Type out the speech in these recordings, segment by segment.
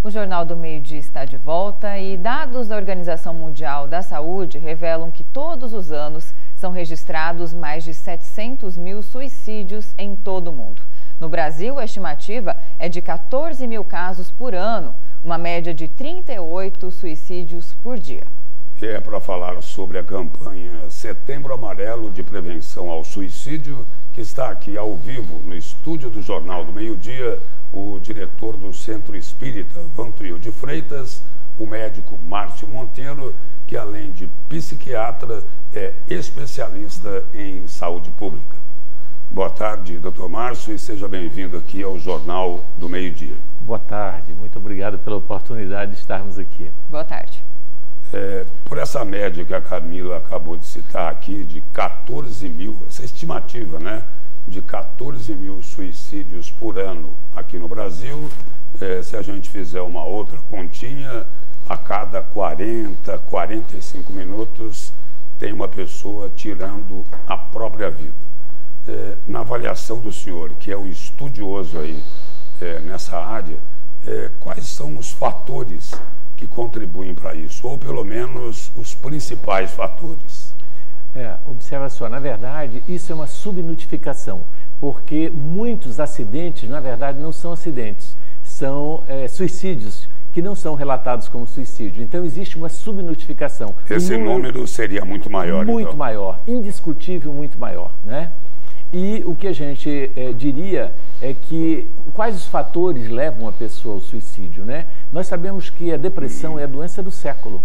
O Jornal do Meio-Dia está de volta e dados da Organização Mundial da Saúde revelam que todos os anos são registrados mais de 700 mil suicídios em todo o mundo. No Brasil, a estimativa é de 14 mil casos por ano, uma média de 38 suicídios por dia. É para falar sobre a campanha Setembro Amarelo de Prevenção ao Suicídio, que está aqui ao vivo no estúdio do Jornal do Meio-Dia, o diretor do Centro Espírita Vantuil de Freitas, o médico Márcio Monteiro, que além de psiquiatra é especialista em saúde pública. Boa tarde, doutor Márcio, e seja bem-vindo aqui ao Jornal do Meio-Dia. Boa tarde, muito obrigado pela oportunidade de estarmos aqui. Boa tarde. Por essa média que a Camila acabou de citar aqui, de 14 mil, essa estimativa, né, de 14 mil suicídios por ano aqui no Brasil, se a gente fizer uma outra continha, a cada 40, 45 minutos tem uma pessoa tirando a própria vida. Na avaliação do senhor, que é o estudioso aí nessa área, quais são os fatores que contribuem para isso, ou pelo menos os principais fatores? Observa só, na verdade, isso é uma subnotificação, porque muitos acidentes, na verdade, não são acidentes, são suicídios que não são relatados como suicídio. Então, existe uma subnotificação. Esse número seria muito maior, muito então. maior, indiscutível, muito maior, né? E o que a gente diria é que quais os fatores levam a pessoa ao suicídio, né? Nós sabemos que a depressão é a doença do século.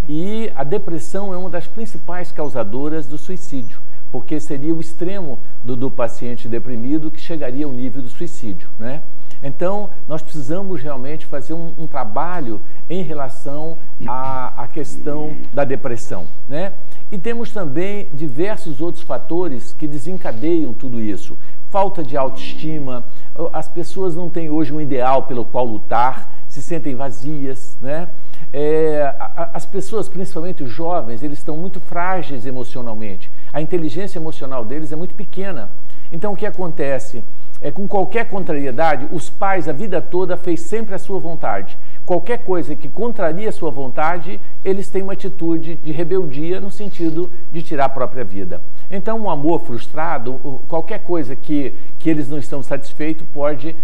E a depressão é uma das principais causadoras do suicídio, porque seria o extremo do paciente deprimido que chegaria ao nível do suicídio, né? Então, nós precisamos realmente fazer um trabalho em relação à questão da depressão, né? E temos também diversos outros fatores que desencadeiam tudo isso. Falta de autoestima, as pessoas não têm hoje um ideal pelo qual lutar, se sentem vazias, né? As pessoas, principalmente os jovens, eles estão muito frágeis emocionalmente. A inteligência emocional deles é muito pequena. Então, o que acontece? Com qualquer contrariedade, os pais a vida toda fez sempre a sua vontade. Qualquer coisa que contraria a sua vontade, eles têm uma atitude de rebeldia no sentido de tirar a própria vida. Então, um amor frustrado, qualquer coisa que eles não estão satisfeitos pode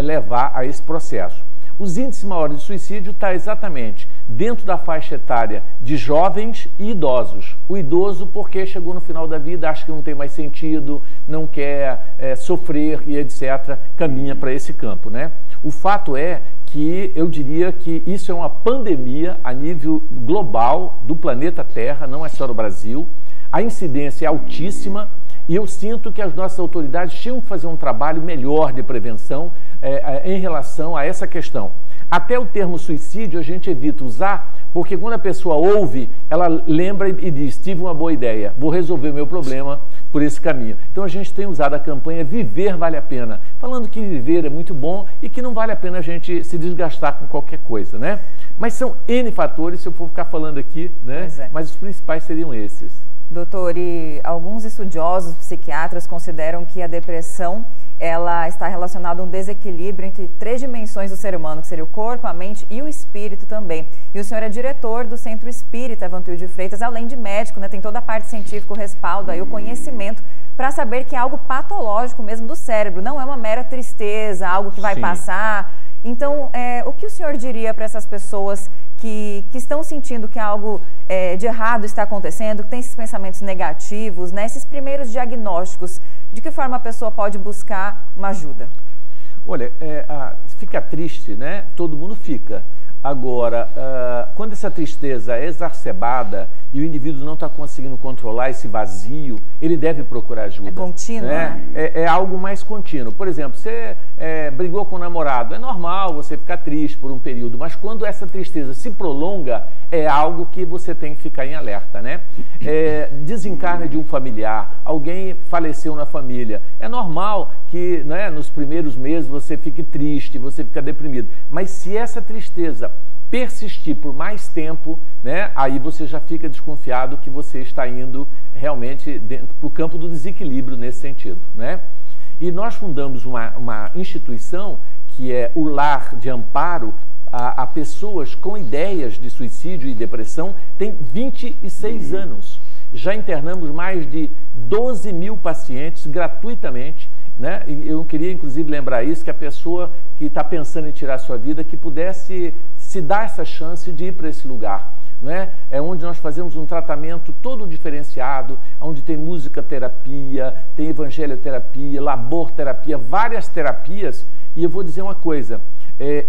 levar a esse processo. Os índices maiores de suicídio estão exatamente dentro da faixa etária de jovens e idosos. O idoso porque chegou no final da vida, acha que não tem mais sentido, não quer sofrer e etc., caminha para esse campo, né? O fato é que eu diria que isso é uma pandemia a nível global do planeta Terra, não é só no Brasil. A incidência é altíssima e eu sinto que as nossas autoridades tinham que fazer um trabalho melhor de prevenção em relação a essa questão. Até o termo suicídio a gente evita usar, porque quando a pessoa ouve, ela lembra e diz, tive uma boa ideia, vou resolver o meu problema por esse caminho. Então a gente tem usado a campanha Viver Vale a Pena, falando que viver é muito bom e que não vale a pena a gente se desgastar com qualquer coisa, né? Mas são N fatores, se eu for ficar falando aqui, né? Mas os principais seriam esses. Doutor, e alguns estudiosos psiquiatras consideram que a depressão ela está relacionada a um desequilíbrio entre 3 dimensões do ser humano, que seria o corpo, a mente e o espírito também. E o senhor é diretor do Centro Espírita Vantuil de Freitas, além de médico, né, tem toda a parte científica, o respaldo, aí, o conhecimento, para saber que é algo patológico mesmo do cérebro, não é uma mera tristeza, algo que vai passar. Então, o que o senhor diria para essas pessoas que estão sentindo que algo de errado está acontecendo, que tem esses pensamentos negativos, né, esses primeiros diagnósticos, de que forma a pessoa pode buscar uma ajuda? Olha, fica triste, né? Todo mundo fica. Agora, quando essa tristeza é exacerbada e o indivíduo não está conseguindo controlar esse vazio, ele deve procurar ajuda. É contínuo, né? É algo mais contínuo. Por exemplo, você brigou com o namorado, é normal você ficar triste por um período, mas quando essa tristeza se prolonga, é algo que você tem que ficar em alerta, né? Desencarne de um familiar, alguém faleceu na família, é normal que, né, nos primeiros meses você fique triste, você fica deprimido, mas se essa tristeza persistir por mais tempo, né, aí você já fica desconfiado que você está indo realmente para o campo do desequilíbrio nesse sentido, né? E nós fundamos uma instituição que é o Lar de Amparo a pessoas com ideias de suicídio e depressão tem 26 anos. Já internamos mais de 12 mil pacientes gratuitamente, né? E eu queria inclusive lembrar isso, que a pessoa que está pensando em tirar a sua vida, que pudesse se dar essa chance de ir para esse lugar, né? É onde nós fazemos um tratamento todo diferenciado, onde tem musicoterapia, tem evangelioterapia, laborterapia, várias terapias. E eu vou dizer uma coisa,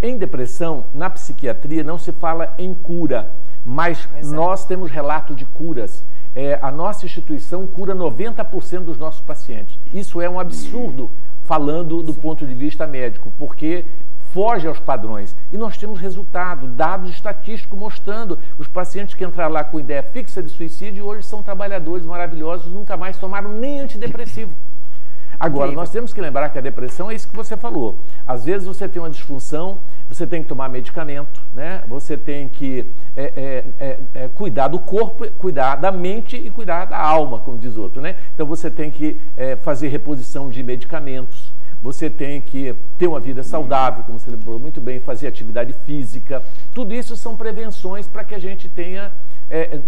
em depressão, na psiquiatria, não se fala em cura, mas nós temos relato de curas. A nossa instituição cura 90% dos nossos pacientes. Isso é um absurdo, falando do ponto de vista médico, porque foge aos padrões. E nós temos resultado, dados estatísticos mostrando os pacientes que entraram lá com ideia fixa de suicídio hoje são trabalhadores maravilhosos, nunca mais tomaram nem antidepressivo. Agora, nós temos que lembrar que a depressão é isso que você falou. Às vezes você tem uma disfunção, você tem que tomar medicamento, né? Você tem que cuidar do corpo, cuidar da mente e cuidar da alma, como diz outro, né? Então você tem que fazer reposição de medicamentos, você tem que ter uma vida saudável, como você lembrou muito bem, fazer atividade física. Tudo isso são prevenções para que a gente tenha,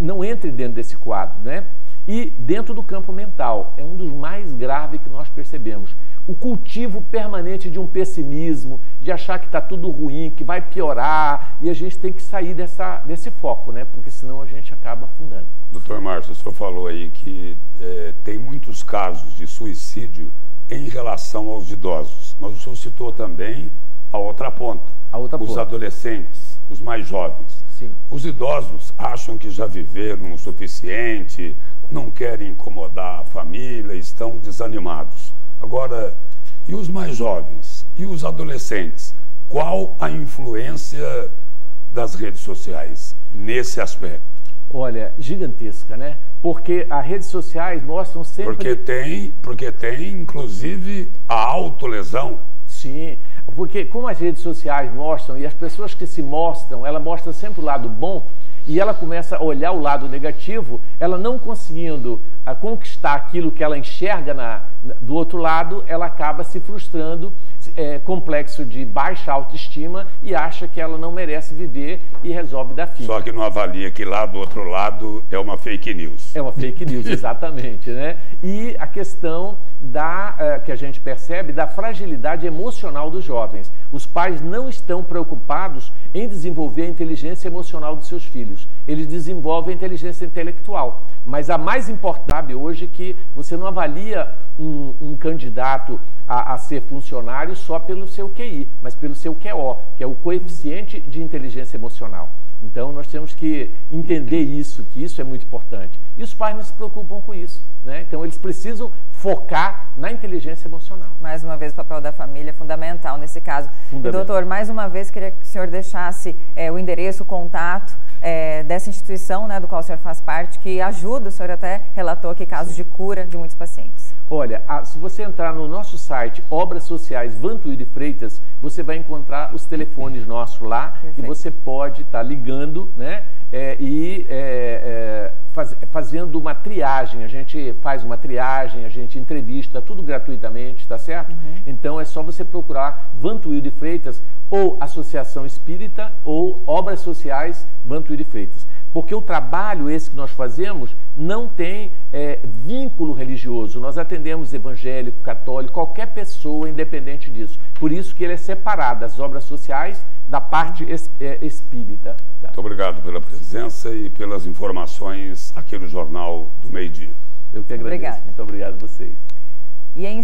não entre dentro desse quadro, né? E dentro do campo mental, é um dos mais graves que nós percebemos. O cultivo permanente de um pessimismo, de achar que está tudo ruim, que vai piorar, e a gente tem que sair desse foco, né? Porque senão a gente acaba afundando. Doutor Márcio, o senhor falou aí que tem muitos casos de suicídio em relação aos idosos. Mas o senhor citou também a outra ponta, os adolescentes, os mais jovens. Sim. Os idosos acham que já viveram o suficiente, não querem incomodar a família, estão desanimados. Agora, e os mais jovens? E os adolescentes? Qual a influência das redes sociais nesse aspecto? Olha, gigantesca, né? Porque as redes sociais mostram sempre... Porque tem inclusive, a autolesão. Sim, porque como as redes sociais mostram, e as pessoas que se mostram, ela mostra sempre o lado bom, e ela começa a olhar o lado negativo, ela não conseguindo conquistar aquilo que ela enxerga do outro lado, ela acaba se frustrando, complexo de baixa autoestima, e acha que ela não merece viver e resolve dar fim. Só que não avalia que lá do outro lado é uma fake news. É uma fake news, exatamente, né? E a questão que a gente percebe da fragilidade emocional dos jovens. Os pais não estão preocupados em desenvolver a inteligência emocional dos seus filhos. Eles desenvolvem a inteligência intelectual. Mas a mais importante hoje é que você não avalia um candidato a ser funcionário só pelo seu QI, mas pelo seu QO, que é o coeficiente de inteligência emocional. Então nós temos que entender isso, que isso é muito importante. E os pais não se preocupam com isso, né? Então eles precisam focar na inteligência emocional. Mais uma vez o papel da família é fundamental nesse caso. Fundamental. E, doutor, mais uma vez queria que o senhor deixasse o endereço, o contato dessa instituição, né, do qual o senhor faz parte, que ajuda, o senhor até relatou aqui casos de cura de muitos pacientes. Olha, se você entrar no nosso site, Obras Sociais Vantuíri Freitas, você vai encontrar os telefones nossos lá. Perfeito. Que você pode estar ligando, né? Fazendo uma triagem. A gente faz uma triagem, a gente entrevista, tudo gratuitamente, tá certo? Uhum. Então é só você procurar Vantuíri Freitas, ou Associação Espírita, ou Obras Sociais Vantuíri Freitas. Porque o trabalho esse que nós fazemos não tem vínculo religioso. Nós atendemos evangélico, católico, qualquer pessoa independente disso. Por isso que ele é separado das obras sociais da parte espírita. Tá? Muito obrigado pela presença e pelas informações aqui no Jornal do Meio-Dia. Eu que agradeço. Obrigada. Muito obrigado a vocês. E em